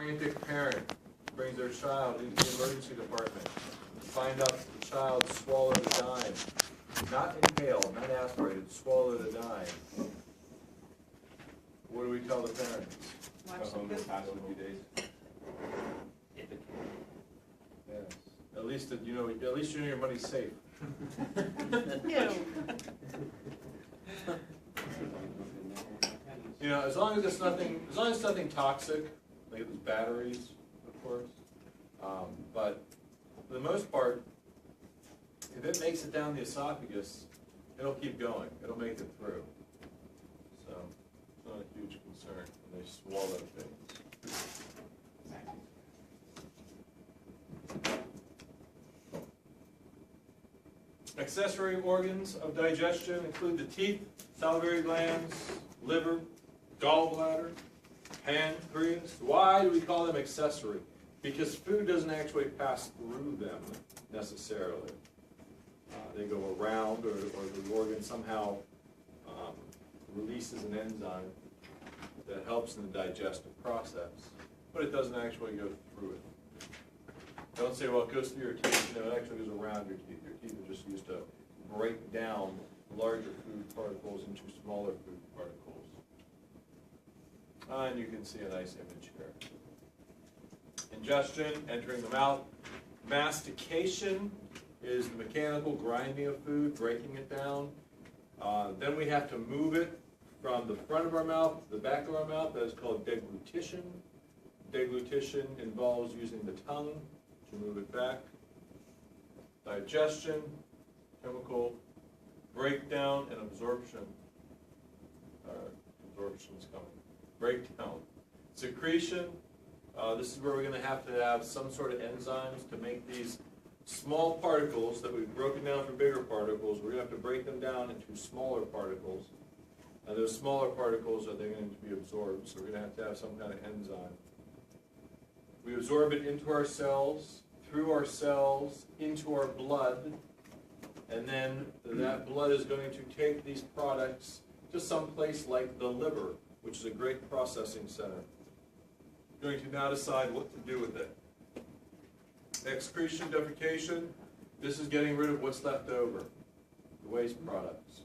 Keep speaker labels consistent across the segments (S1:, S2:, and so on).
S1: frantic parent brings their child into the emergency department to find out that the child swallowed a dime. Not inhaled, not aspirated, swallowed a dime. What do we tell the parents?
S2: Go home and pass in a few days.
S1: Yes. At least you know your money's safe. You know, as long as it's nothing toxic, like it's batteries, of course. But for the most part, if it makes it down the esophagus, it'll keep going. It'll make it through. So it's not a huge concern when they swallow things. Accessory organs of digestion include the teeth, salivary glands, liver, gallbladder, pancreas. Why do we call them accessory? Because food doesn't actually pass through them necessarily. They go around, or the organ somehow releases an enzyme that helps in the digestive process, but it doesn't actually go through it. Don't say, well, it goes through your teeth. No, it actually goes around your teeth. Your teeth are just used to break down larger food particles into smaller food particles. And you can see a nice image here. Ingestion, entering the mouth. Mastication is the mechanical grinding of food, breaking it down. Then we have to move it from the front of our mouth to the back of our mouth. That is called deglutition. Deglutition involves using the tongue to move it back. Digestion, chemical breakdown, and absorption. Absorption is coming. Breakdown. Secretion. This is where we're going to have some sort of enzymes to make these small particles that we've broken down from bigger particles. We're going to have to break them down into smaller particles. And those smaller particles are then going to be absorbed, so we're going to have some kind of enzyme. We absorb it into our cells, through our cells, into our blood, and then that blood is going to take these products to some place like the liver, which is a great processing center. We're going to now decide what to do with it. Excretion, defecation, this is getting rid of what's left over, the waste products.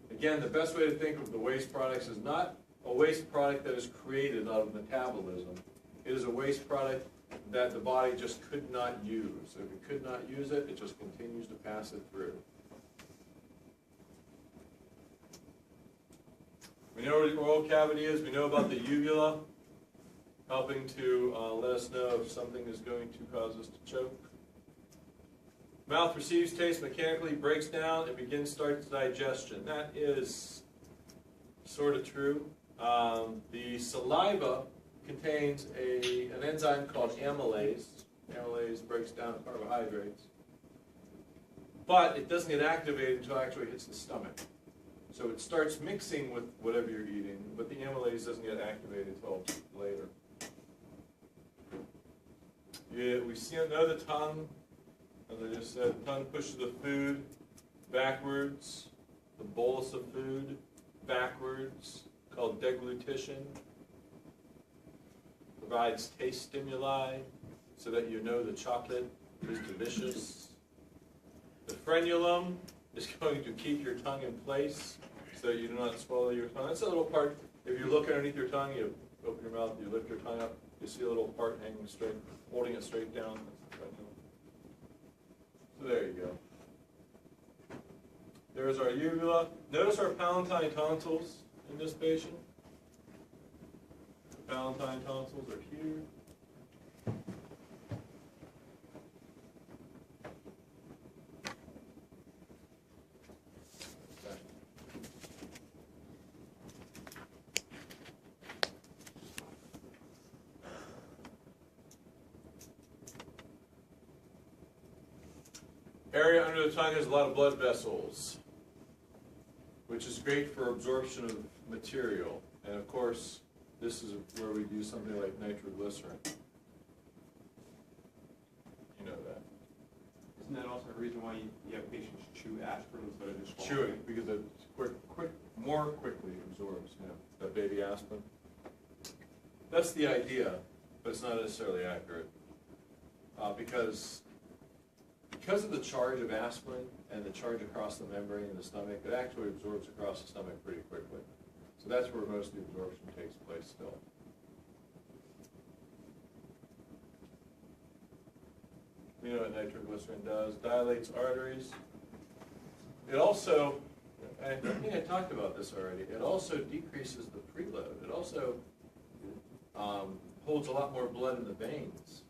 S1: Again, the best way to think of the waste products is not a waste product that is created out of metabolism. It is a waste product that the body just could not use. If it could not use it, it just continues to pass it through. We know what the oral cavity is. We know about the uvula, helping to let us know if something is going to cause us to choke. Mouth receives taste mechanically, breaks down, and starts digestion. That is sort of true. The saliva contains an enzyme called amylase. Amylase breaks down carbohydrates. But it doesn't get activated until it actually hits the stomach. So it starts mixing with whatever you're eating, but the amylase doesn't get activated until later. Yeah, we know the tongue. As I just said, the tongue pushes the food backwards, the bolus of food backwards, called deglutition. Provides taste stimuli so that you know the chocolate is delicious. The frenulum is going to keep your tongue in place so that you do not swallow your tongue. That's a little part, if you look underneath your tongue, you open your mouth, you lift your tongue up, you see a little part hanging straight, holding it straight down. So there you go. There's our uvula. Notice our palatine tonsils in this patient. The palatine tonsils are here. Area under the tongue has a lot of blood vessels, which is great for absorption of material. And of course, this is where we do something like nitroglycerin. You know that.
S2: Isn't that also a reason why you have patients chew aspirin instead of just
S1: swallowing? Chewing, because it more quickly absorbs. You know, that baby aspirin. That's the idea, but it's not necessarily accurate. Because of the charge of aspirin and the charge across the membrane in the stomach, it actually absorbs across the stomach pretty quickly. So that's where most of the absorption takes place still. You know what nitroglycerin does? Dilates arteries. It also, I think I talked about this already, it also decreases the preload. It also holds a lot more blood in the veins.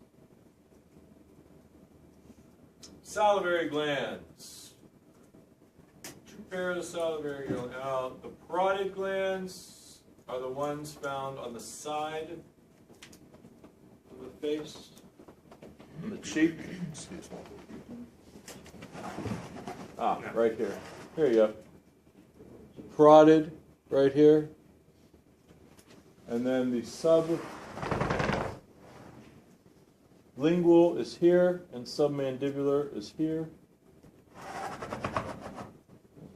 S1: Salivary glands. Two pairs of salivary glands. Now, the parotid glands are the ones found on the side of the face, the cheek. Excuse me. Right here. Here you go. Parotid, right here. And then the sublingual is here, and submandibular is here.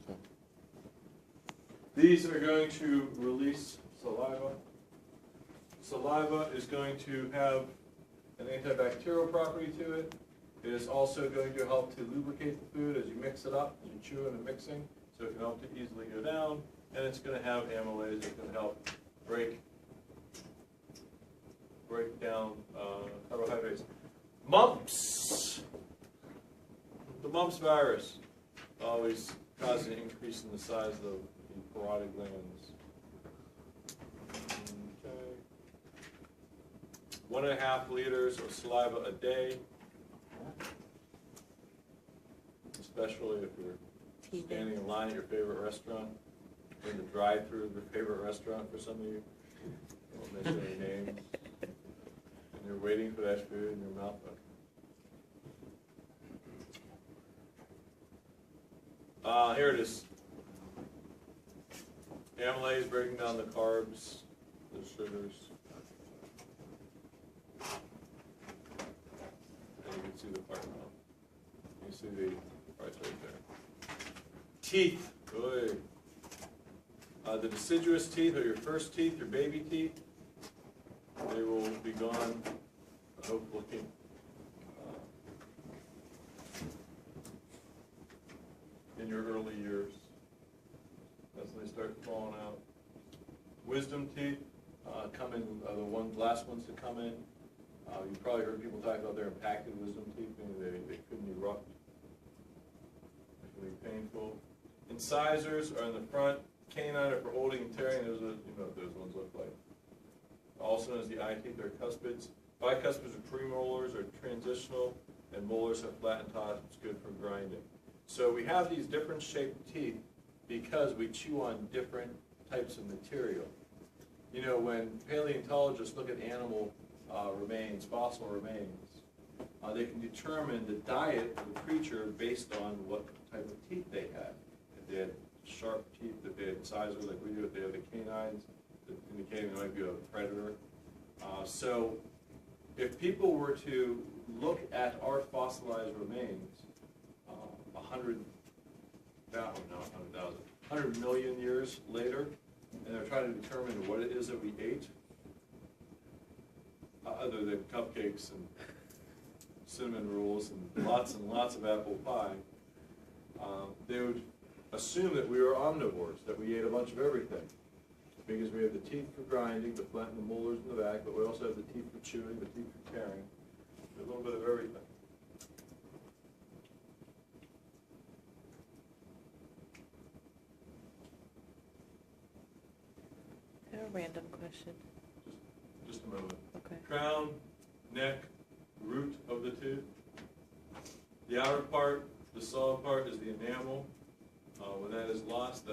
S1: Okay. These are going to release saliva. Saliva is going to have an antibacterial property to it. It is also going to help to lubricate the food as you mix it up, as you chew and mixing, so it can help to easily go down. And it's going to have amylase that can help break down carbohydrates. Mumps. The mumps virus always causes an increase in the size of the parotid glands. Okay. 1.5 liters of saliva a day, especially if you're standing in line at your favorite restaurant, in the drive-thru of your favorite restaurant for some of you. I won't mention any names. And you're waiting for that food in your mouth. Here it is. Amylase breaking down the carbs, the sugars. And you can see the part now. You can see the parts right there. Teeth. Good. The deciduous teeth are your first teeth, your baby teeth. They will be gone, hopefully, in your early years. That's when they start falling out. Wisdom teeth come in, the last ones to come in. You've probably heard people talk about their impacted wisdom teeth, meaning they couldn't erupt. It can be painful. Incisors are in the front. Canine are for holding and tearing. Those are, you know what those ones look like. Also known as the eye teeth, they're cuspids. Bicuspids or premolars are transitional, and molars have flattened tops, good for grinding. So we have these different shaped teeth because we chew on different types of material. You know, when paleontologists look at animal remains, fossil remains, they can determine the diet of the creature based on what type of teeth they had. If they had sharp teeth, if they had incisors like we do, if they have the canines, indicating they might be a predator. So if people were to look at our fossilized remains 100 million years later, and they're trying to determine what it is that we ate, other than cupcakes and cinnamon rolls and lots of apple pie, they would assume that we were omnivores, that we ate a bunch of everything. Because we have the teeth for grinding, the flatten the molars in the back, but we also have the teeth for chewing, the teeth for tearing, a little bit of everything.
S3: I have a random question.
S1: Just a moment.
S3: Okay.
S1: Crown, neck, root of the tooth. The outer part, the solid part, is the enamel. When that is lost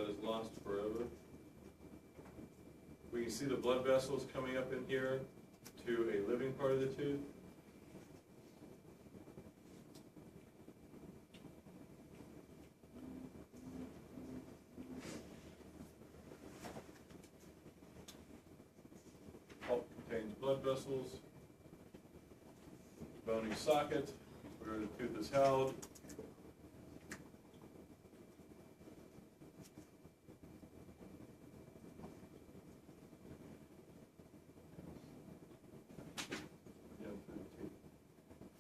S1: forever. We can see the blood vessels coming up in here to a living part of the tooth. Pulp contains blood vessels. Bony socket, where the tooth is held.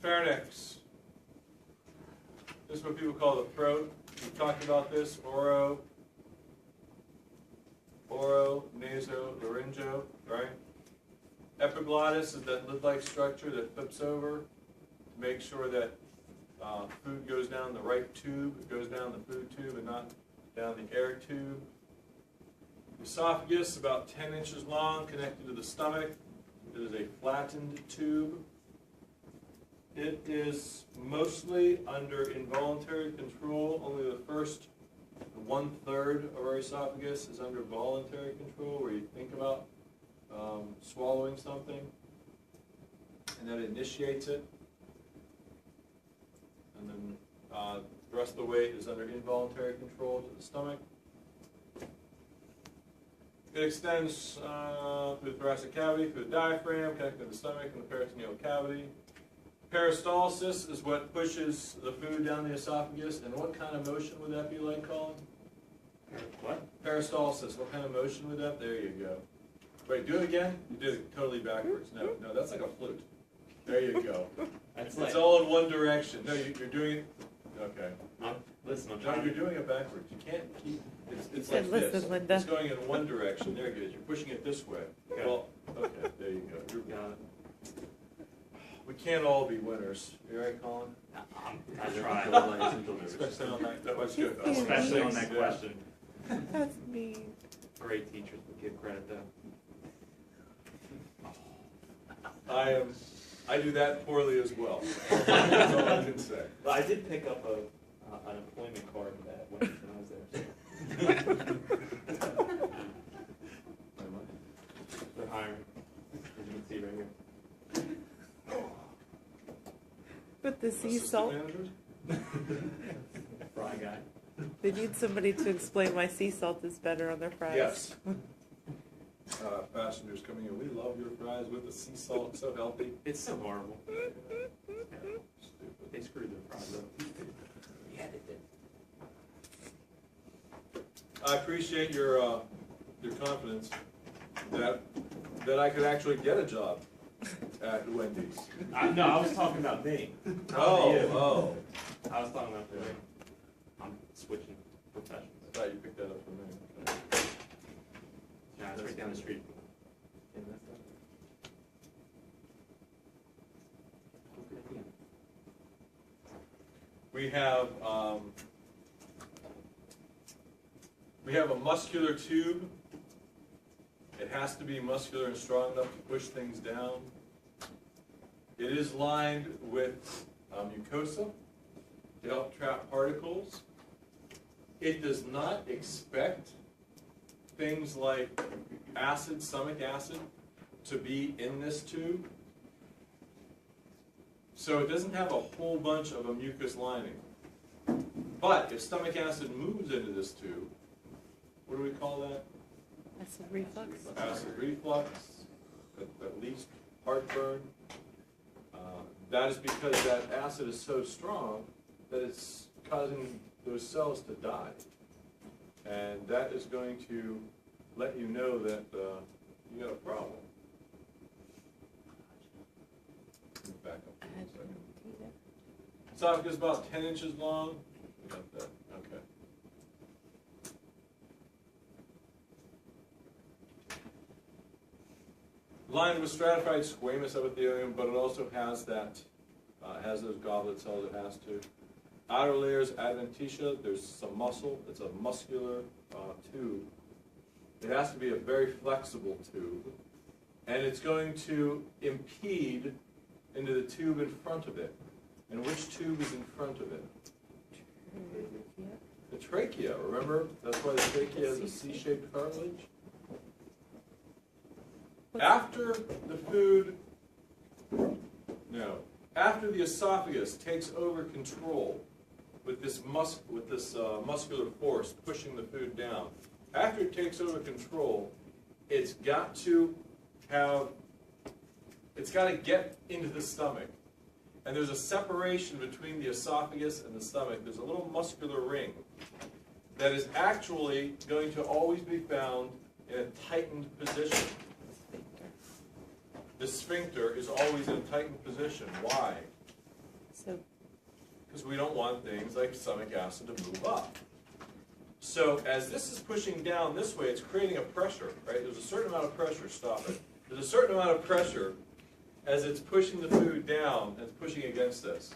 S1: Pharynx. This is what people call the throat. We talked about this, oro, naso, laryngo, right? Epiglottis is that lid-like structure that flips over to make sure that food goes down the right tube. It goes down the food tube and not down the air tube. Esophagus, about 10 inches long, connected to the stomach. It is a flattened tube. It is mostly under involuntary control. Only the first 1/3 of our esophagus is under voluntary control, where you think about swallowing something, and that initiates it. And then the rest of the weight is under involuntary control to the stomach. It extends through the thoracic cavity, through the diaphragm, connecting to the stomach and the peritoneal cavity. Peristalsis is what pushes the food down the esophagus. And what kind of motion would that be like, Colin?
S2: What?
S1: Peristalsis. What kind of motion would that? There you go. Wait, do it again. You did it totally backwards. No, that's like a flute. There you go.
S2: That's
S1: It's all in one direction. No, you're doing it. Okay.
S2: Listen, I'm
S1: No,
S2: trying
S1: you're
S2: to.
S1: doing it backwards. You can't keep. It's
S3: said,
S1: like this.
S3: "Listen, Linda."
S1: It's going in one direction. There it is. You're pushing it this way.
S2: Got it.
S1: Well, okay. There you go.
S2: Got it.
S1: We can't all be winners. You right, Colin?
S2: I try.
S1: Especially on that. That was good.
S2: Especially on that
S1: Yeah.
S2: question.
S3: That's mean.
S2: Great teachers would give credit though.
S1: I do that poorly as well. That's all I can say.
S2: Well, I did pick up an employment card that when I was there. They're hiring, as you can see right here.
S3: With the sea
S1: Assistant
S3: salt,
S1: managers?
S2: Fry guy.
S3: they need somebody to explain why sea salt is better on their fries.
S1: Yes. Passengers coming in, we love your fries with the sea salt, it's so healthy.
S2: It's so horrible.
S1: Stupid.
S2: They screwed their fries up. Yeah, they did.
S1: I appreciate your confidence that I could actually get a job at Wendy's.
S2: No, I was talking about me.
S1: Oh.
S2: I was talking about me. I'm switching professions.
S1: I thought you picked that up from me.
S2: Yeah, it's right down the street.
S1: We have a muscular tube. It has to be muscular and strong enough to push things down. It is lined with mucosa to help trap particles. It does not expect things like acid, stomach acid, to be in this tube. So it doesn't have a whole bunch of a mucus lining. But if stomach acid moves into this tube, what do we call that?
S3: Acid reflux.
S1: Acid reflux, at least heartburn. That is because that acid is so strong that it's causing those cells to die. And that is going to let you know that you got a problem. Let me back up for a second. Esophagus is about 10 inches long. We got that. Okay. Lined with stratified squamous epithelium, but it also has that, has those goblet cells it has to. Outer layers adventitia, there's some muscle, it's a muscular tube. It has to be a very flexible tube, and it's going to impede into the tube in front of it. And which tube is in front of it? The trachea, remember? That's why the trachea has a C-shaped cartilage. After the food, no, after the esophagus takes over control with this muscular force pushing the food down, after it takes over control, it's got to get into the stomach. And there's a separation between the esophagus and the stomach. There's a little muscular ring that is actually going to always be found in a tightened position. The sphincter is always in a tightened position. Why? because we don't want things like stomach acid to move up. So as this is pushing down this way, it's creating a pressure, right? There's a certain amount of pressure, stop it. There's a certain amount of pressure as it's pushing the food down, and it's pushing against this.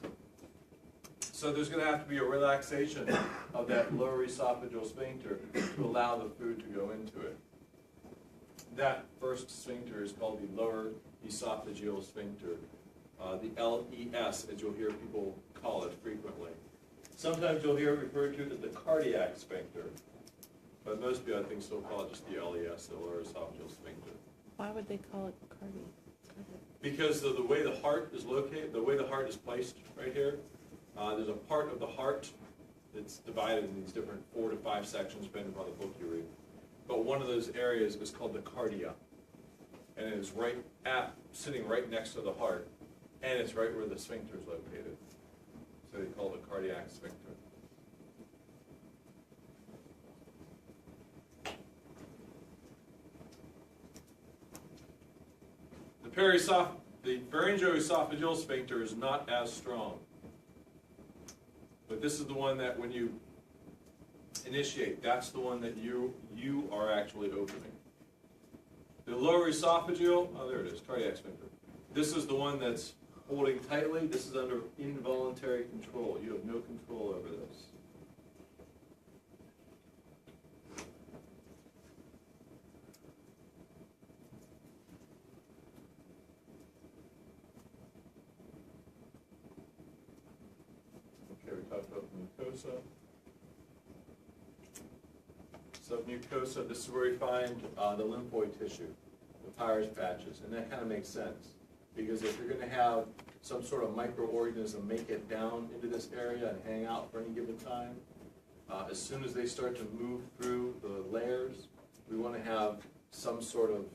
S1: So there's going to have to be a relaxation of that lower esophageal sphincter to allow the food to go into it. That first sphincter is called the lower esophageal sphincter, the LES, as you'll hear people call it frequently. Sometimes you'll hear it referred to as the cardiac sphincter, but most people I think still call it just the LES, the lower esophageal sphincter.
S3: Why would they call it cardi?
S1: Because of the way the heart is located, the way the heart is placed right here, there's a part of the heart that's divided in these different 4 to 5 sections, depending upon the book you read. But one of those areas is called the cardia, and it is sitting right next to the heart, and it's right where the sphincter is located. So they call it the cardiac sphincter. The pharyngoesophageal sphincter is not as strong. But this is the one that when you initiate, that's the one that you are actually opening. The lower esophageal, oh there it is, cardiac sphincter. This is the one that's holding tightly. This is under involuntary control. You have no control over this. Okay, we talked about the mucosa. Submucosa, this is where we find the lymphoid tissue, the Peyer's patches, and that kind of makes sense. Because if you're going to have some sort of microorganism make it down into this area and hang out for any given time, as soon as they start to move through the layers, we want to have some sort of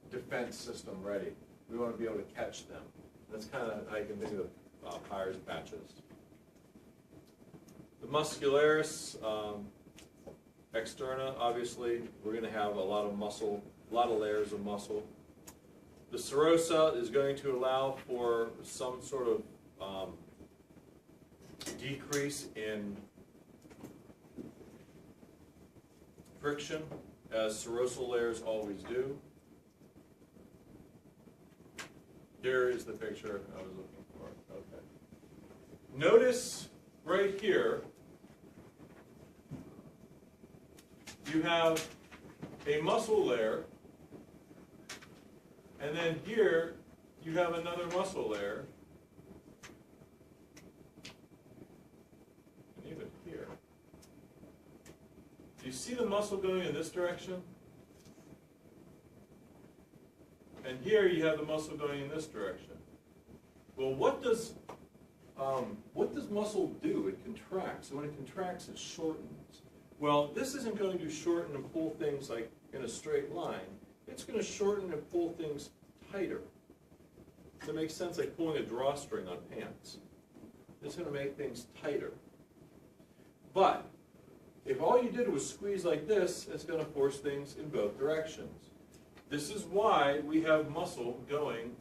S1: defense system ready. We want to be able to catch them. That's kind of how you can think of Peyer's patches. The muscularis externa, obviously, we're going to have a lot of muscle, a lot of layers of muscle. The serosa is going to allow for some sort of decrease in friction, as serosal layers always do. Here is the picture I was looking for. Okay. Notice right here, you have a muscle layer, and then here you have another muscle layer, and even here. Do you see the muscle going in this direction? And here you have the muscle going in this direction. Well, what does muscle do? It contracts. So when it contracts, it shortens. Well, this isn't going to shorten and pull things like in a straight line. It's going to shorten and pull things tighter. Does that make sense? Like pulling a drawstring on pants. It's going to make things tighter. But if all you did was squeeze like this, it's going to force things in both directions. This is why we have muscle going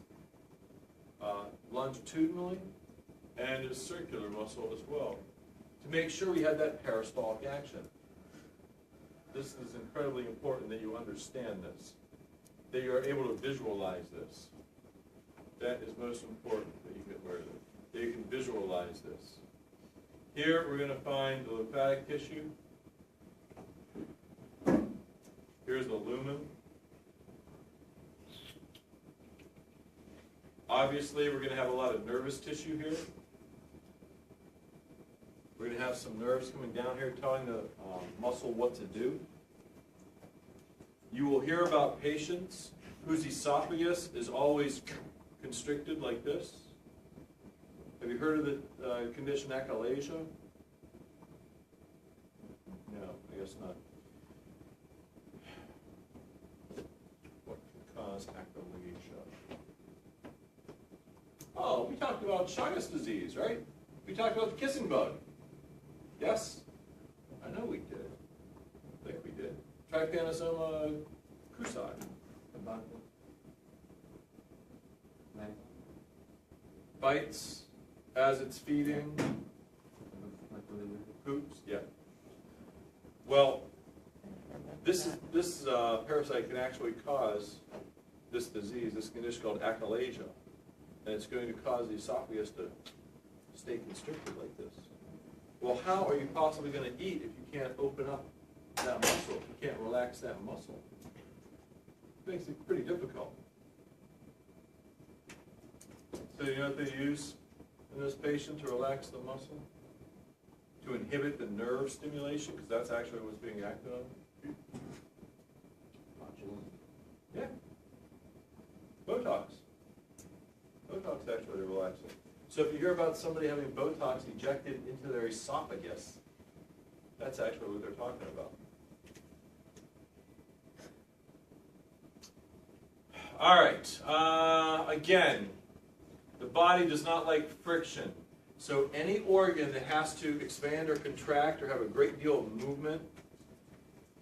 S1: longitudinally and a circular muscle as well, to make sure we have that peristaltic action. This is incredibly important that you understand this, that you are able to visualize this. That is most important that you can learn it, that you can visualize this. Here we're going to find the lymphatic tissue. Here's the lumen. Obviously, we're going to have a lot of nervous tissue here. We're going to have some nerves coming down here telling the muscle what to do. You will hear about patients whose esophagus is always constricted like this. Have you heard of the condition achalasia? No, I guess not. What can cause achalasia? Oh, we talked about Chagas disease, right? We talked about the kissing bug. Yes? I know we did. I think we did. Trypanosoma cruzi. Bites as it's feeding. Yeah. Well, this parasite can actually cause this disease, this condition called achalasia, and it's going to cause the esophagus to stay constricted like this. Well, how are you possibly going to eat if you can't open up that muscle, if you can't relax that muscle? It makes it pretty difficult. So you know what they use in this patient to relax the muscle? To inhibit the nerve stimulation, because that's actually what's being acted on. Yeah. Botox. Botox actually relaxing. So if you hear about somebody having Botox injected into their esophagus, that's actually what they're talking about. All right. Again, the body does not like friction. So any organ that has to expand or contract or have a great deal of movement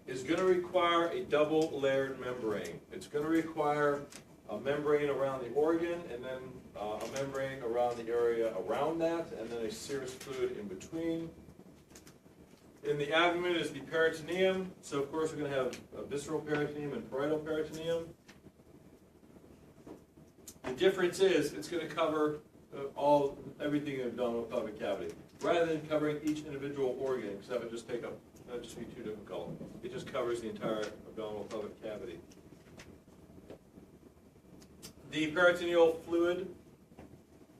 S1: is going to require a double-layered membrane. It's going to require a membrane around the organ, and then a membrane around the area around that, and then a serous fluid in between. In the abdomen is the peritoneum. So of course we're going to have a visceral peritoneum and parietal peritoneum. The difference is it's going to cover everything in the abdominal pelvic cavity, rather than covering each individual organ, because that would just take up, that would just be too difficult. It just covers the entire abdominal pelvic cavity. The peritoneal fluid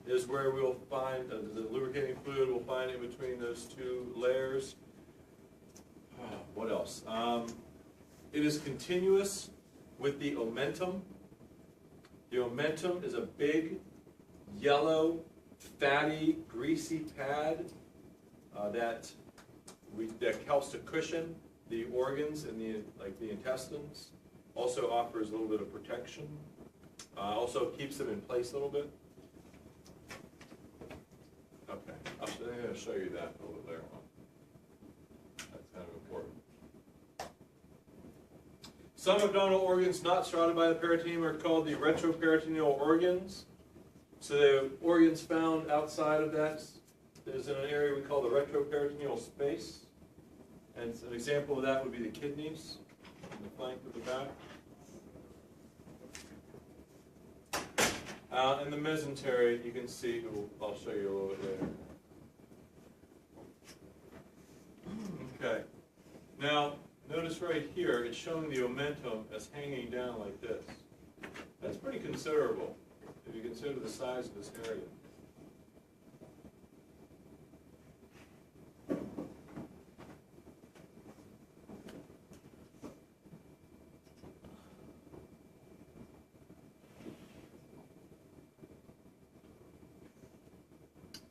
S1: is where we'll find the lubricating fluid. We'll find in between those two layers. What else? It is continuous with the omentum. The omentum is a big, yellow, fatty, greasy pad that helps to cushion the organs and the intestines. Also offers a little bit of protection. Also keeps them in place a little bit. Okay, I'm going to show you that a little bit later on. That's kind of important. Some abdominal organs not surrounded by the peritoneum are called the retroperitoneal organs. So the organs found outside of that is in an area we call the retroperitoneal space. And an example of that would be the kidneys, in the flank of the back. In the mesentery, you can see, I'll show you a little bit later. Okay. Now, notice right here, it's showing the omentum as hanging down like this. That's pretty considerable if you consider the size of this area.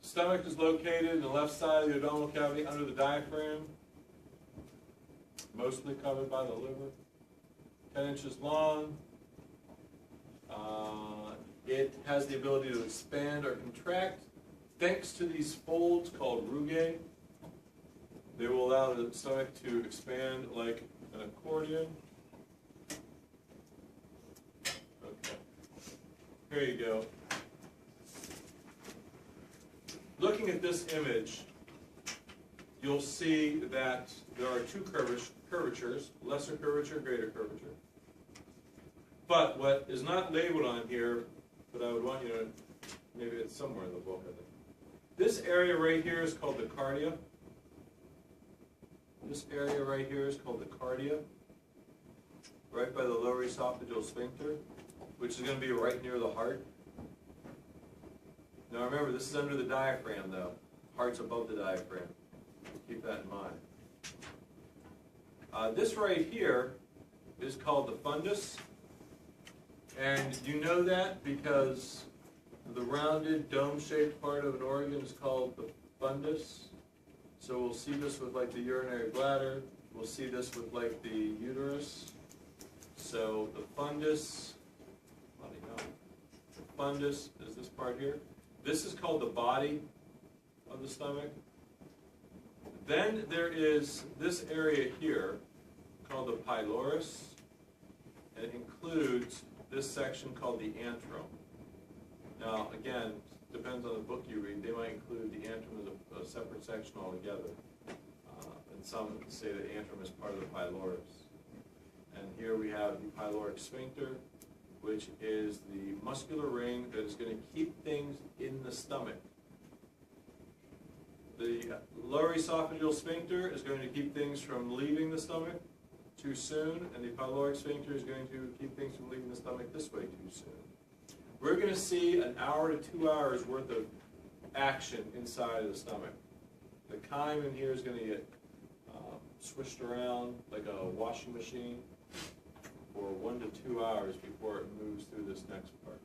S1: Stomach is located in the left side of the abdominal cavity under the diaphragm, mostly covered by the liver. 10 inches long. It has the ability to expand or contract thanks to these folds called rugae. They will allow the stomach to expand like an accordion. Okay. Here you go. Looking at this image, you'll see that there are two curvatures, lesser curvature, greater curvature. But what is not labeled on here, but I would want you to, maybe it's somewhere in the book, I think. This area right here is called the cardia. This area right here is called the cardia, right by the lower esophageal sphincter, which is going to be right near the heart. Now remember, this is under the diaphragm, though. Heart's above the diaphragm. Keep that in mind. This right here is called the fundus. And you know that because the rounded dome-shaped part of an organ is called the fundus. So we'll see this with like the urinary bladder. We'll see this with like the uterus. So the fundus, the fundus is this part here. This is called the body of the stomach. Then there is this area here called the pylorus, and it includes this section called the antrum. Now, again, depends on the book you read. They might include the antrum as a separate section altogether. and some say that antrum is part of the pylorus. And here we have the pyloric sphincter, which is the muscular ring that is going to keep things in the stomach. The lower esophageal sphincter is going to keep things from leaving the stomach too soon, and the pyloric sphincter is going to keep things from leaving the stomach this way too soon. We're going to see an hour to 2 hours worth of action inside of the stomach. The chyme in here is going to get swished around like a washing machine for 1 to 2 hours before it moves through this next part.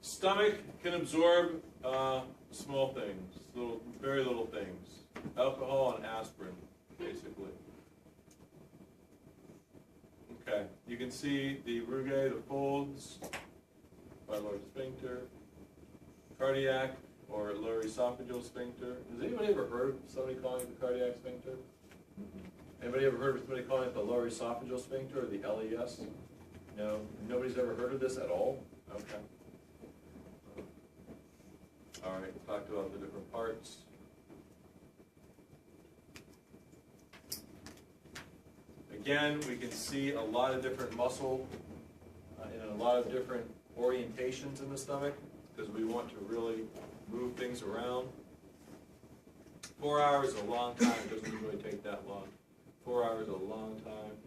S1: Stomach can absorb small things, very little things. Alcohol and aspirin, basically. Okay, you can see the rugae, the folds, pyloric sphincter, cardiac or lower esophageal sphincter. Has anybody ever heard of somebody calling it the cardiac sphincter? Anybody ever heard of somebody calling it the lower esophageal sphincter or the LES? No? Nobody's ever heard of this at all? Okay. All right, talked about the different parts. Again, we can see a lot of different muscle in a lot of different orientations in the stomach because we want to really move things around. 4 hours is a long time. It doesn't really take that long. 4 hours is a long time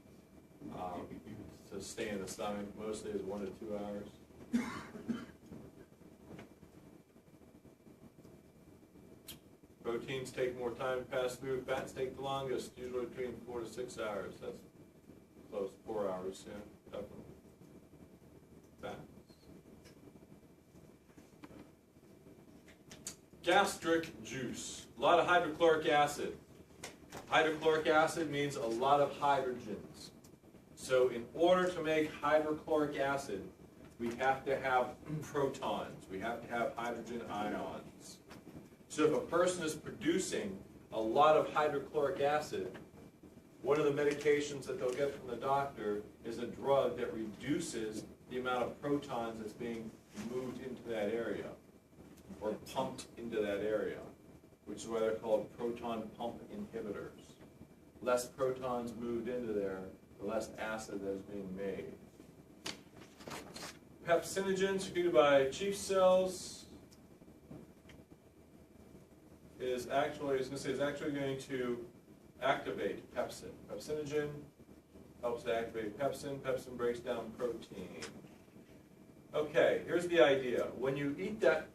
S1: to stay in the stomach. Mostly is 1 to 2 hours. Proteins take more time to pass through. Fats take the longest, usually between 4 to 6 hours. That's close, 4 hours, yeah, definitely. Fats. Gastric juice. A lot of hydrochloric acid. Hydrochloric acid means a lot of hydrogens. So in order to make hydrochloric acid, we have to have protons. We have to have hydrogen ions. So if a person is producing a lot of hydrochloric acid, one of the medications that they'll get from the doctor is a drug that reduces the amount of protons that's being moved into that area or pumped into that area, which is why they're called proton pump inhibitors. Less protons moved into there, the less acid that is being made. Pepsinogen secreted by Chief cells is actually going to activate pepsin. Pepsinogen helps to activate pepsin. Pepsin breaks down protein. Okay, here's the idea. When you eat that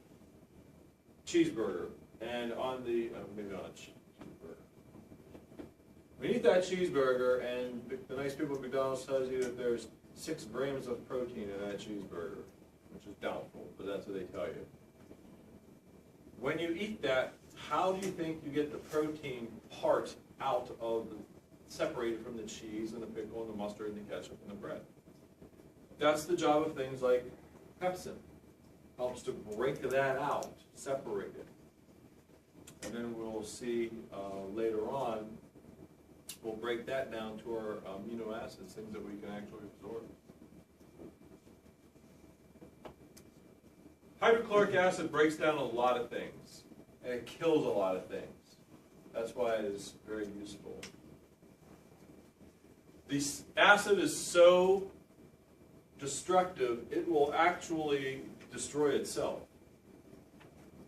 S1: cheeseburger, and on the, maybe not a cheeseburger. When you eat that cheeseburger, and the nice people at McDonald's tells you that there's 6 grams of protein in that cheeseburger, which is doubtful, but that's what they tell you. When you eat that, how do you think you get the protein part out of separated from the cheese and the pickle and the mustard and the ketchup and the bread? That's the job of things like pepsin. Helps to break that out, separate it. And then we'll see later on, we'll break that down to our amino acids, things that we can actually absorb. Hydrochloric acid breaks down a lot of things, and it kills a lot of things. That's why it is very useful. The acid is so destructive, it will actually destroy itself.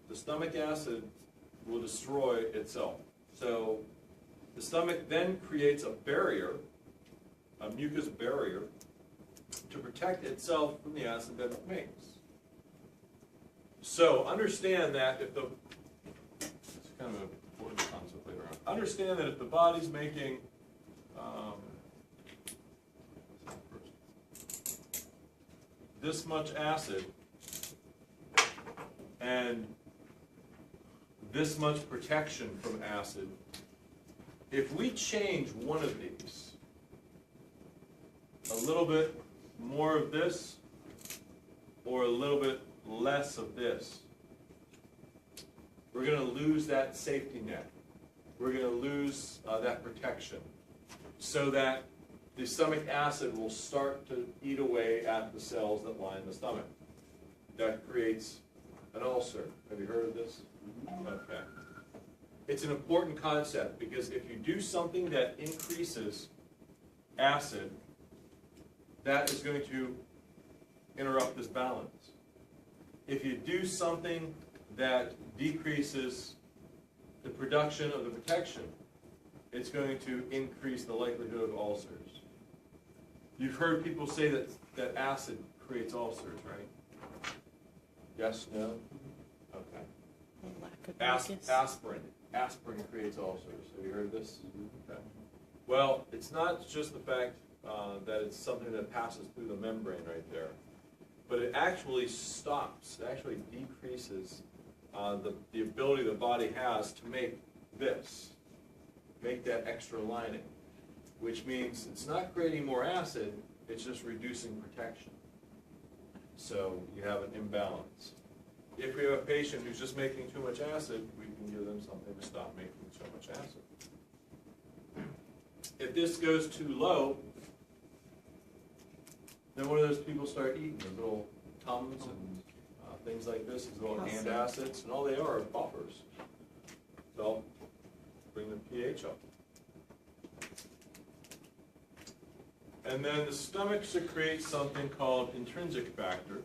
S1: The stomach acid will destroy itself. So the stomach then creates a barrier, a mucus barrier, to protect itself from the acid that it makes. So understand that if the, it's kind of an important concept later on. Understand that if the body's making this much acid and this much protection from acid, if we change one of these, a little bit more of this or a little bit less of this, we're going to lose that safety net. We're going to lose that protection, so that the stomach acid will start to eat away at the cells that line the stomach. that creates an ulcer. Have you heard of this? Okay. It's an important concept because if you do something that increases acid, that is going to interrupt this balance. If you do something that decreases the production of the protection, it's going to increase the likelihood of ulcers. You've heard people say that acid creates ulcers, right? Yes? No? Okay.
S3: Lack of mucus.
S1: Aspirin creates ulcers. Have you heard of this? Okay. Well, it's not just the fact that it's something that passes through the membrane right there, but it actually stops, it actually decreases the ability the body has to make that extra lining, which means it's not creating more acid, it's just reducing protection. So you have an imbalance. If we have a patient who's just making too much acid, we can give them something to stop making so much acid. If this goes too low, then what do those people start eating? Those little Tums and things like this, these little antacids, and all they are buffers. So bring the pH up. And then the stomach secretes something called intrinsic factor,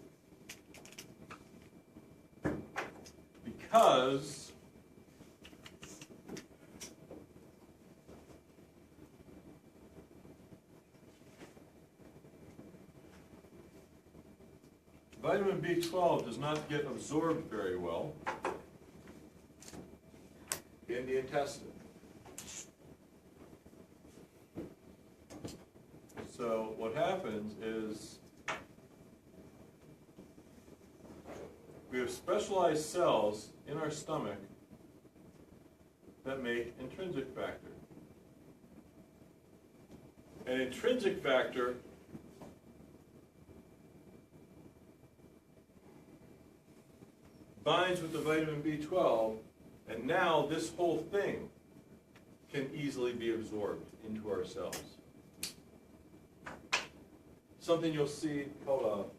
S1: because vitamin B12 does not get absorbed very well in the intestine. So what happens is we have specialized cells in our stomach that make intrinsic factor. And intrinsic factor binds with the vitamin B12, and now this whole thing can easily be absorbed into our cells. Something you'll see called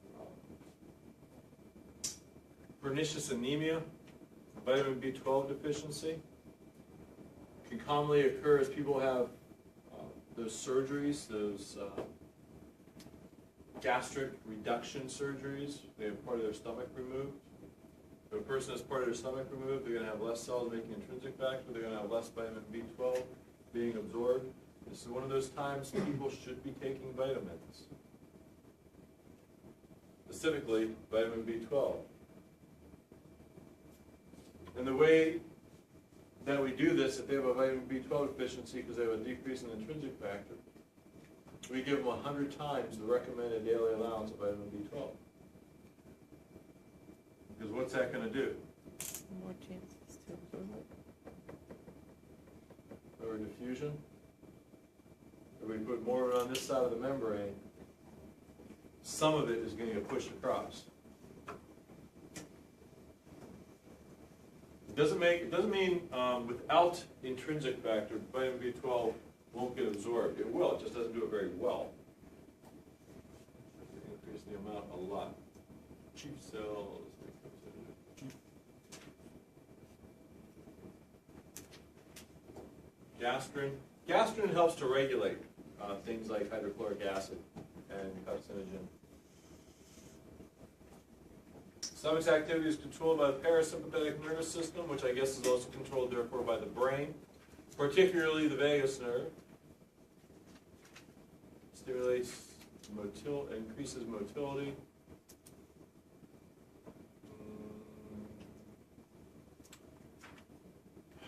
S1: pernicious anemia, vitamin B12 deficiency, can commonly occur as people have those surgeries, those gastric reduction surgeries. They have part of their stomach removed. If a person has part of their stomach removed, they're going to have less cells making intrinsic factor, they're going to have less vitamin B12 being absorbed. This is one of those times people should be taking vitamins. Specifically, vitamin B12. And the way that we do this, if they have a vitamin B12 deficiency because they have a decrease in intrinsic factor, we give them 100 times the recommended daily allowance of vitamin B12. Because what's that going to do?
S3: More chances to absorb it.
S1: Lower diffusion. If we put more of it on this side of the membrane, some of it is going to get pushed across. It doesn't mean without intrinsic factor, vitamin B12 won't get absorbed. It will, it just doesn't do it very well. Increase the amount a lot. Chief cells. Gastrin. Gastrin helps to regulate things like hydrochloric acid and carcinogen. Stomach's activity is controlled by the parasympathetic nervous system, which I guess is also controlled, therefore, by the brain, particularly the vagus nerve. Stimulates increases motility.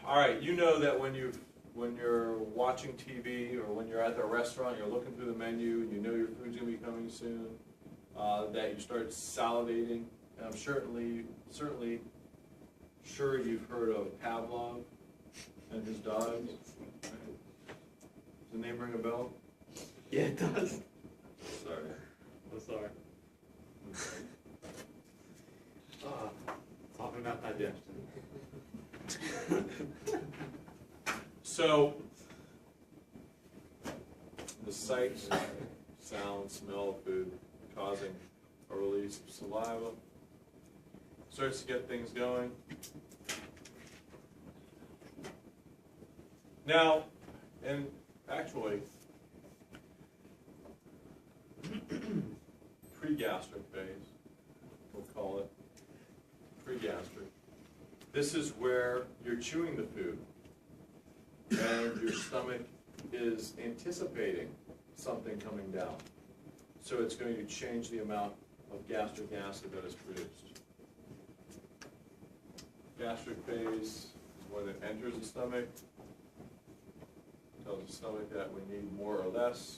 S1: All right, you know that when you're watching TV or when you're at the restaurant, you're looking through the menu and you know your food's going to be coming soon, that you start salivating. And I'm certainly sure you've heard of Pavlov and his dogs. Does the name ring a bell?
S2: Yeah, it does.
S1: Sorry.
S2: I'm sorry. Talking about digestion.
S1: So, the sight, sound, smell of food causing a release of saliva. starts to get things going. Now, and actually, pre-gastric phase, we'll call it, pre-gastric. This is where you're chewing the food, and your stomach is anticipating something coming down. So it's going to change the amount of gastric acid that is produced. Gastric phase is when it enters the stomach, tells the stomach that we need more or less,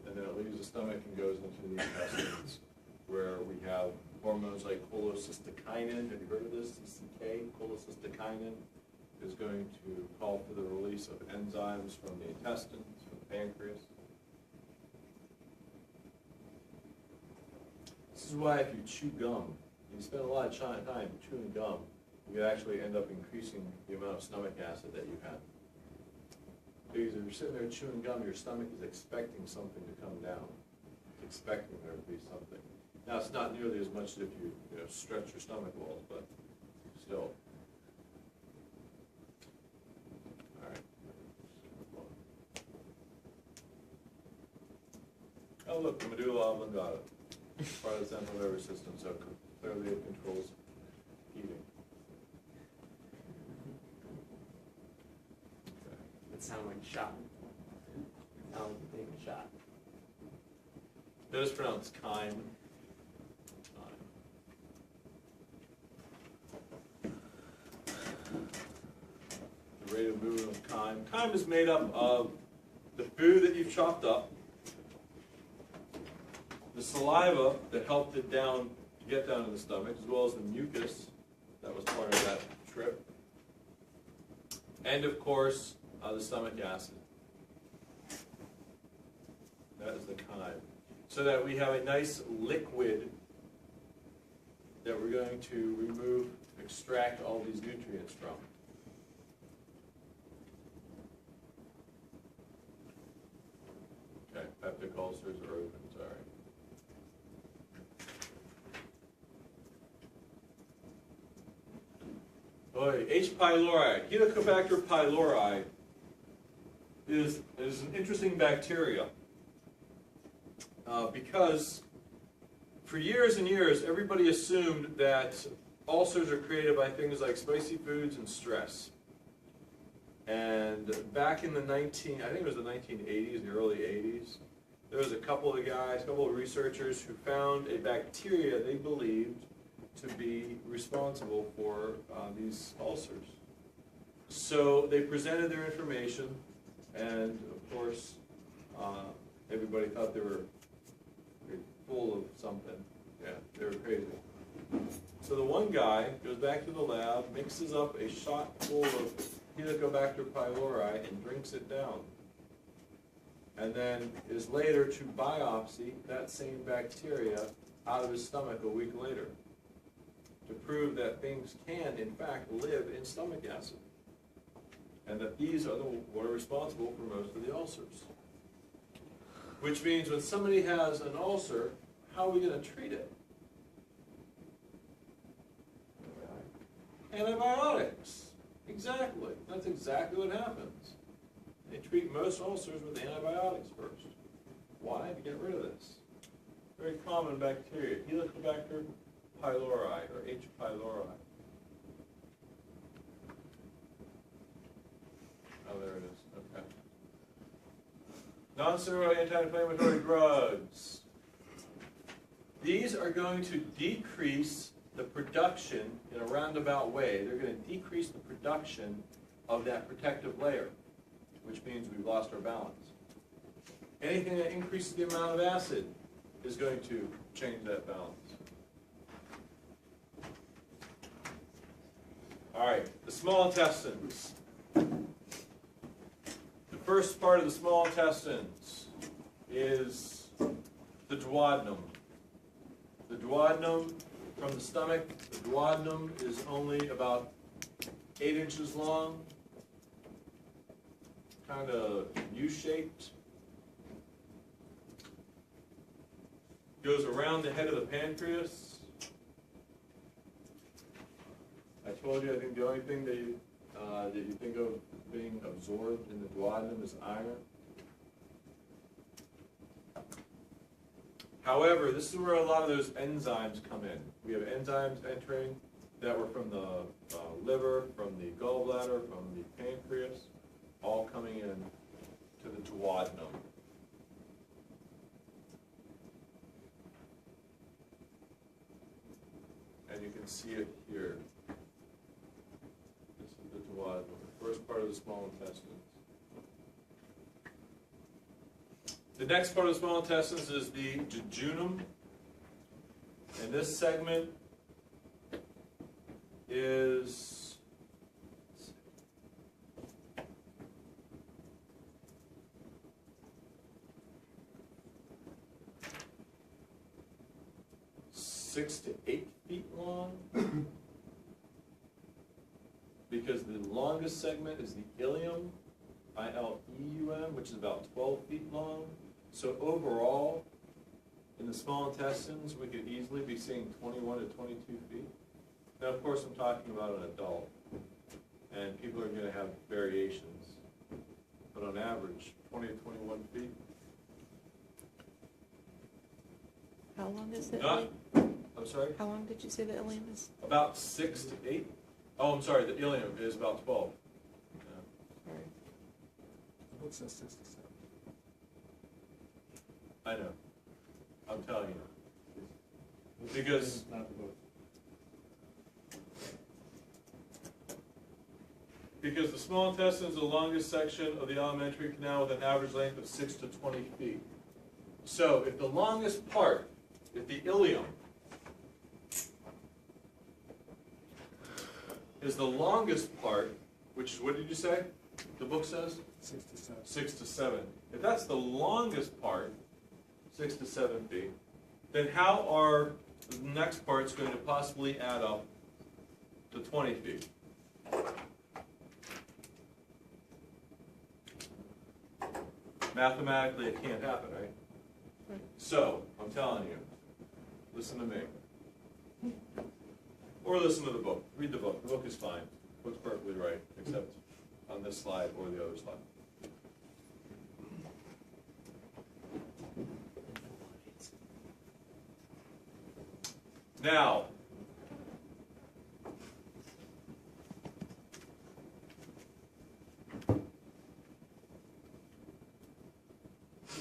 S1: and then it leaves the stomach and goes into the intestines, where we have hormones like cholecystokinin. Have you heard of this? CCK, cholecystokinin, is going to call for the release of enzymes from the intestines, from the pancreas. This is why if you chew gum, you spend a lot of time chewing gum, you could actually end up increasing the amount of stomach acid that you have. Because if you're sitting there chewing gum, your stomach is expecting something to come down. It's expecting there to be something. Now, it's not nearly as much as if you stretch your stomach walls, but still. All right. Oh, look, the medulla oblongata. Part of the central nervous system, so clearly it controls eating.
S2: It sounds like a shot. It sounds like taking a shot.
S1: That is pronounced chyme. The rate of movement of chyme. Chyme is made up of the food that you've chopped up, the saliva that helped it down to get down to the stomach, as well as the mucus that was part of that trip, and of course the stomach acid. That is the chyme. So that we have a nice liquid that we're going to remove, extract all these nutrients from. Okay, peptic ulcers or open, sorry. H. pylori, Helicobacter pylori is an interesting bacteria because for years and years everybody assumed that ulcers are created by things like spicy foods and stress. And back in the I think it was the 1980s, the early 80s, there was a couple of researchers who found a bacteria they believed to be responsible for these ulcers. So they presented their information, and of course, everybody thought they were full of something. Yeah, they were crazy. So the one guy goes back to the lab, mixes up a shot full of Helicobacter pylori and drinks it down. And then is later to biopsy that same bacteria out of his stomach a week later, to prove that things can, in fact, live in stomach acid, and that these are what are responsible for most of the ulcers. Which means when somebody has an ulcer, how are we going to treat it? Antibiotics. Exactly. That's exactly what happens. They treat most ulcers with antibiotics first. Why? To get rid of this very common bacteria, Helicobacter pylori, or H. pylori. Oh, there it is. Okay. Non-steroidal anti-inflammatory drugs. These are going to decrease the production in a roundabout way. They're going to decrease the production of that protective layer, which means we've lost our balance. Anything that increases the amount of acid is going to change that balance. All right, the small intestines. The first part of the small intestines is the duodenum. The duodenum from the stomach, the duodenum is only about 8 inches long, kind of U-shaped. Goes around the head of the pancreas. I told you, I think the only thing that you think of being absorbed in the duodenum is iron. However, this is where a lot of those enzymes come in. We have enzymes entering that were from the liver, from the gallbladder, from the pancreas, all coming in to the duodenum. And you can see it here. This is the duodenum, the first part of the small intestines. The next part of the small intestines is the jejunum. And this segment is six to 8 feet long, because the longest segment is the ileum, I-L-E-U-M, which is about 12 feet long. So overall, in the small intestines, we could easily be seeing 21 to 22 feet. Now, of course, I'm talking about an adult, and people are going to have variations, but on average, 20 to 21 feet.
S3: How long is it?
S1: Not, I'm sorry?
S3: How long did you say the ileum is?
S1: About 6 to 8. Oh, I'm sorry, the ileum is about 12. Yeah.
S3: Sorry.
S2: The book says 6 to 7.
S1: I know. I'm telling you. Because
S2: Not the book.
S1: the small intestine is the longest section of the alimentary canal with an average length of 6 to 20 feet. So if the longest part, if the ileum is the longest part, which is, what did you say? The book says?
S2: 6 to 7.
S1: 6 to 7. If that's the longest part, 6 to 7 feet, then how are the next parts going to possibly add up to 20 feet? Mathematically, it can't happen, right?
S3: Right.
S1: So, I'm telling you, listen to me. Or listen to the book. Read the book. The book is fine. The book's perfectly right, except on this slide or the other slide. Now,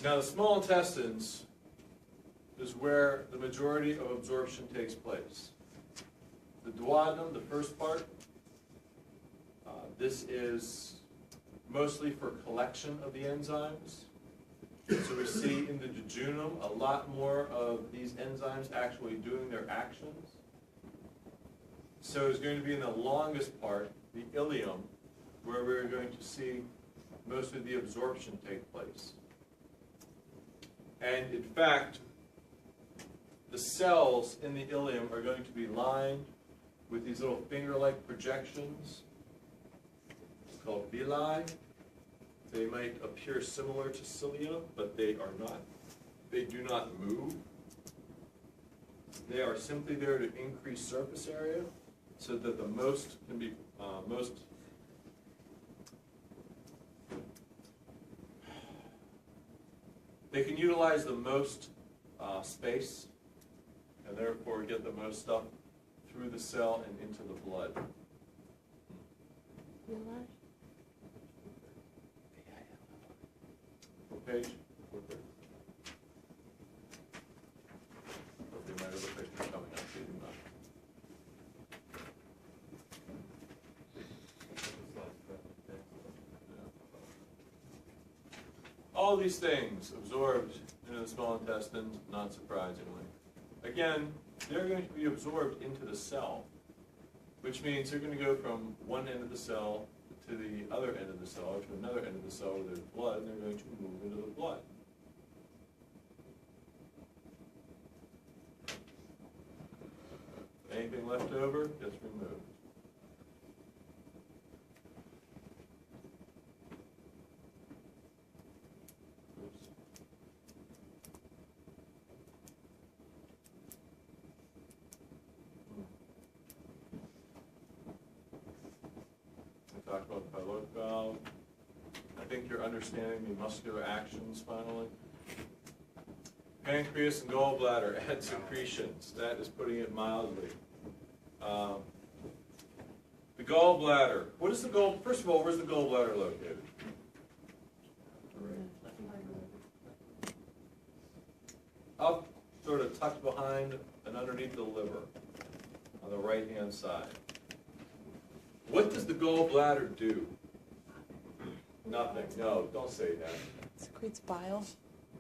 S1: the small intestines is where the majority of absorption takes place. The duodenum, the first part, this is mostly for collection of the enzymes. So we see in the jejunum a lot more of these enzymes actually doing their actions. So it's going to be in the longest part, the ileum, where we're going to see most of the absorption take place. And in fact, the cells in the ileum are going to be lined with these little finger-like projections called villi. They might appear similar to cilia, but they are not. They do not move. They are simply there to increase surface area so that the most can be they can utilize the most space and therefore get the most stuff through the cell and into the blood. What page? Okay, my other picture's coming up, they do not. All these things absorbed into the small intestine, not surprisingly. Again, they're going to be absorbed into the cell, which means they're going to go from one end of the cell to the other end of the cell, or to another end of the cell where there's blood, and they're going to move into the blood. Anything left over gets removed. Oops. talked about the pyloric valve. I think you're understanding the muscular actions finally. Pancreas and gallbladder add secretions. That is putting it mildly. The gallbladder. What is the First of all, where's the gallbladder located? Up, sort of tucked behind and underneath the liver, on the right-hand side. What does the gallbladder do? Nothing. No, don't say that.
S3: It secretes bile.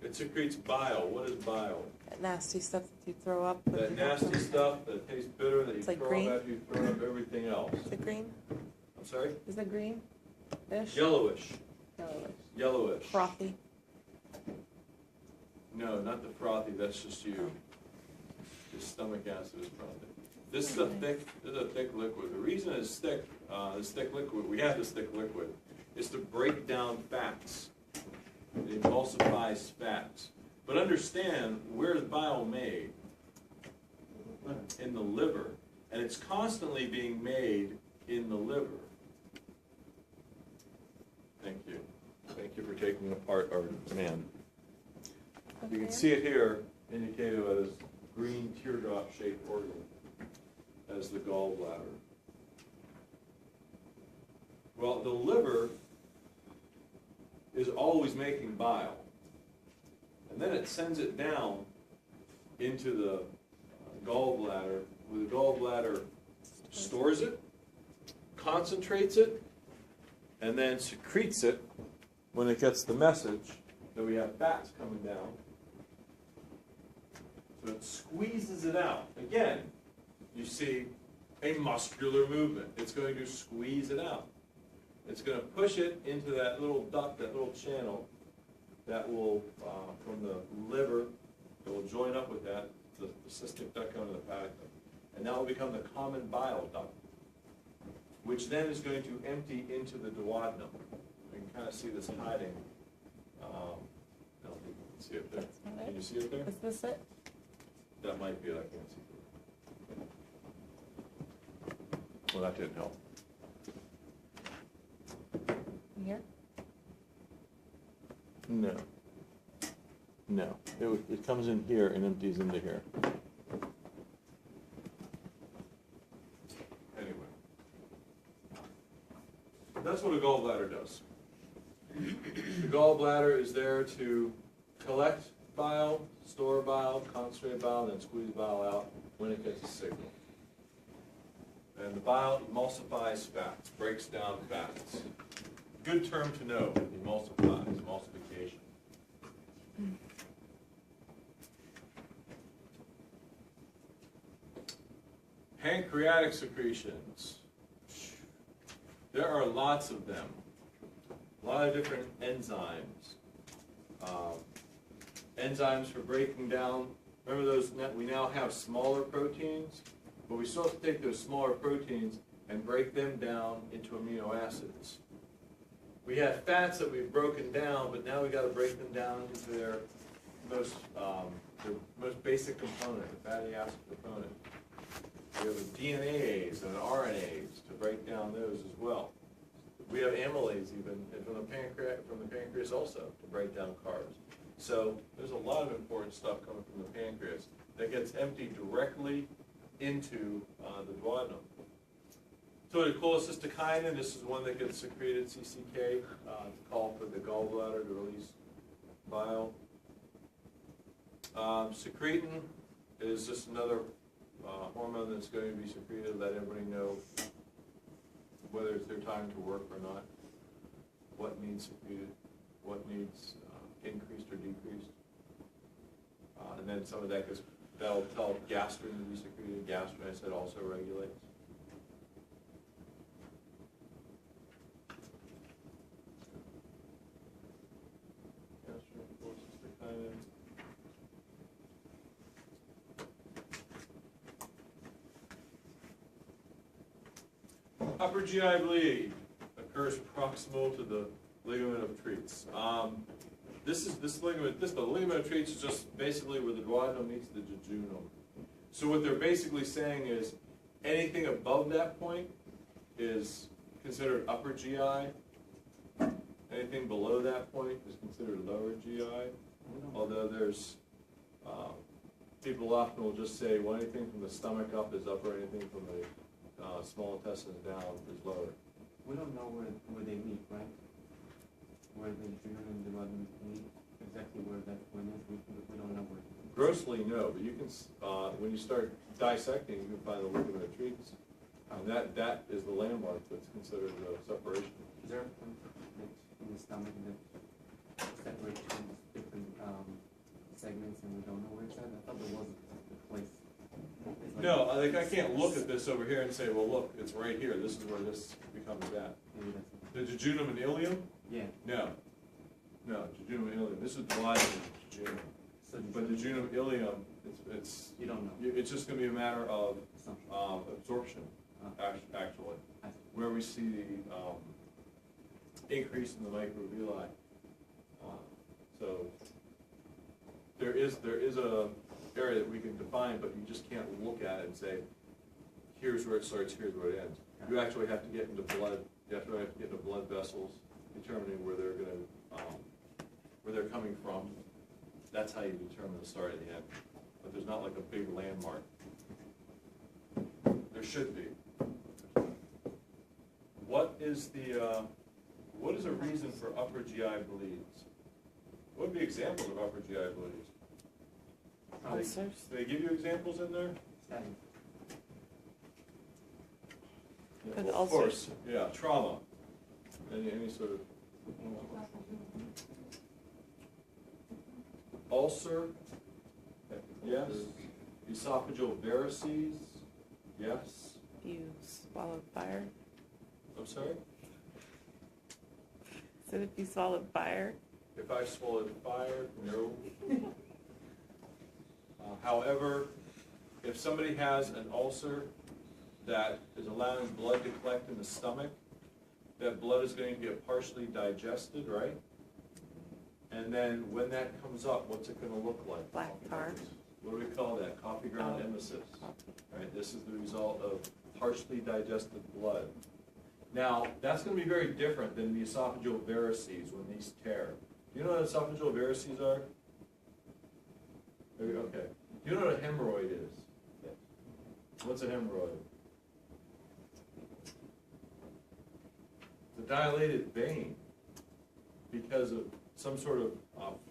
S1: It secretes bile. What is bile?
S3: That nasty stuff that you throw up.
S1: That nasty stuff that tastes bitter that you
S3: It's like
S1: throw
S3: green?
S1: up after you throw up everything else.
S3: Is it green?
S1: I'm sorry?
S3: Is it green-ish?
S1: Yellowish.
S3: Yellowish.
S1: Yellowish.
S3: Frothy.
S1: No, not the frothy. That's just you. Your stomach acid is frothy. This is a thick liquid. The reason it's thick, this thick liquid, we have this thick liquid, is to break down fats. It emulsifies fats. But understand, where is bile made? In the liver. And it's constantly being made in the liver. Thank you. Thank you for taking apart our man. You can see it here, indicated as green teardrop-shaped organ, as the gallbladder. Well, the liver is always making bile. And then it sends it down into the gallbladder, where the gallbladder stores it, concentrates it, and then secretes it when it gets the message that we have fats coming down. So it squeezes it out. Again, you see a muscular movement. It's going to squeeze it out. It's going to push it into that little duct, that little channel that will, from the liver, it will join up with that, the cystic duct going to the hepatic duct. And that will become the common bile duct, which then is going to empty into the duodenum. You can kind of see this hiding. I don't think you can see it there.
S3: That's not it.
S1: Can you see it there?
S3: Is this it?
S1: That might be it, I can't see it. Well, that didn't help.
S3: Here?
S1: No. No. It comes in here and empties into here. Anyway. That's what a gallbladder does. The gallbladder is there to collect bile, store bile, concentrate bile, and then squeeze bile out when it gets a signal. And the bile emulsifies fats, breaks down fats. Good term to know, emulsifies, emulsification. Pancreatic secretions. There are lots of them. A lot of different enzymes. Enzymes for breaking down, remember those, we now have smaller proteins, but we still have to take those smaller proteins and break them down into amino acids. We have fats that we've broken down, but now we've got to break them down into their most basic component, the fatty acid component. We have a DNAs and RNAs to break down those as well. We have amylase even from the pancreas also to break down carbs. So there's a lot of important stuff coming from the pancreas that gets emptied directly into the duodenum. So the cholecystokinin, this is one that gets secreted, CCK, to call for the gallbladder to release bile. Secretin is just another hormone that's going to be secreted. Let everybody know whether it's their time to work or not, what needs secreted, what needs increased or decreased. And then some of that that'll tell gastrin to be secreted. Gastrin, I said, also regulates. Gastrin, cholecystokinin. Upper GI bleed occurs proximal to the ligament of Treats. The ligament of Treats is just basically where the duodenum meets the jejunum. So what they're basically saying is anything above that point is considered upper GI. Anything below that point is considered lower GI. Although there's, people often will just say, well, anything from the stomach up is upper, anything from the small intestines down is lower.
S2: We don't know where they meet, right? Where the adrenal and the blood meet, exactly where that point is, we don't know where.
S1: Grossly, no, but you can, when you start dissecting, you can find the ligament of treats. And that is the landmark that's considered the separation.
S2: Is there a point in the stomach that separates from different segments and we don't know where it's at? I thought there was a place. Like,
S1: No, I can't look at this over here and say, well, look, it's right here, this is where this becomes that.
S2: maybe that's
S1: The jejunum and ileum?
S2: yeah.
S1: No. No, jejunum and ileum, this is divided into jejunum.
S2: So
S1: But the jejunum ileum, it's,
S2: you don't know.
S1: it's just gonna be a matter of
S2: Assumption.
S1: absorption, actually,
S2: I see.
S1: where we see the increase in the microvilli. So there is a area that we can define, but you just can't look at it and say, here's where it starts, here's where it ends. You actually have to get into blood. You have to get into blood vessels, determining where they're gonna, where they're coming from. That's how you determine the start and the end. But there's not like a big landmark. There should be. What is a reason for upper GI bleeds? What would be examples of upper GI bleeds?
S3: Ulcers.
S1: Do they give you examples in there?
S2: Statin.
S1: Yeah,
S3: Good
S1: well, of
S3: ulcers.
S1: course, yeah, trauma. Any sort of ulcer, yes. Esophageal varices, yes.
S3: You swallowed fire.
S1: I'm sorry?
S3: Said if you swallowed fire.
S1: If I swallowed fire, no. However, if somebody has an ulcer that is allowing blood to collect in the stomach, that blood is going to get partially digested, right? And then when that comes up, what's it going to look like?
S3: Black tar.
S1: What do we call that? Coffee ground emesis. Right? This is the result of partially digested blood. Now, that's going to be very different than the esophageal varices when these tear. Do you know what esophageal varices are? Okay. Do you know what a hemorrhoid is?
S2: Yes.
S1: What's a hemorrhoid? It's a dilated vein because of some sort of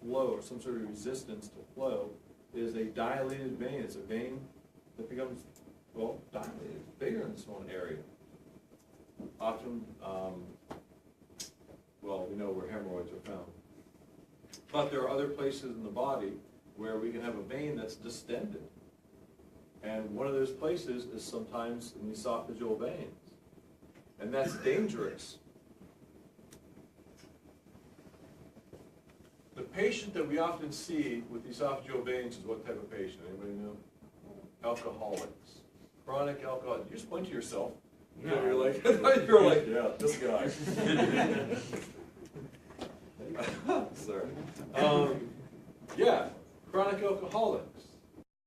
S1: flow or some sort of resistance to flow. It is a dilated vein. It's a vein that becomes, well, dilated, bigger in this one area. Often, well, we know where hemorrhoids are found. But there are other places in the body where we can have a vein that's distended. And one of those places is sometimes in the esophageal veins. And that's dangerous. The patient that we often see with esophageal veins is what type of patient? Anybody know? Alcoholics. Chronic alcoholics. You just point to yourself. You know, you're like, yeah, this guy. Sorry. Yeah, chronic alcoholics.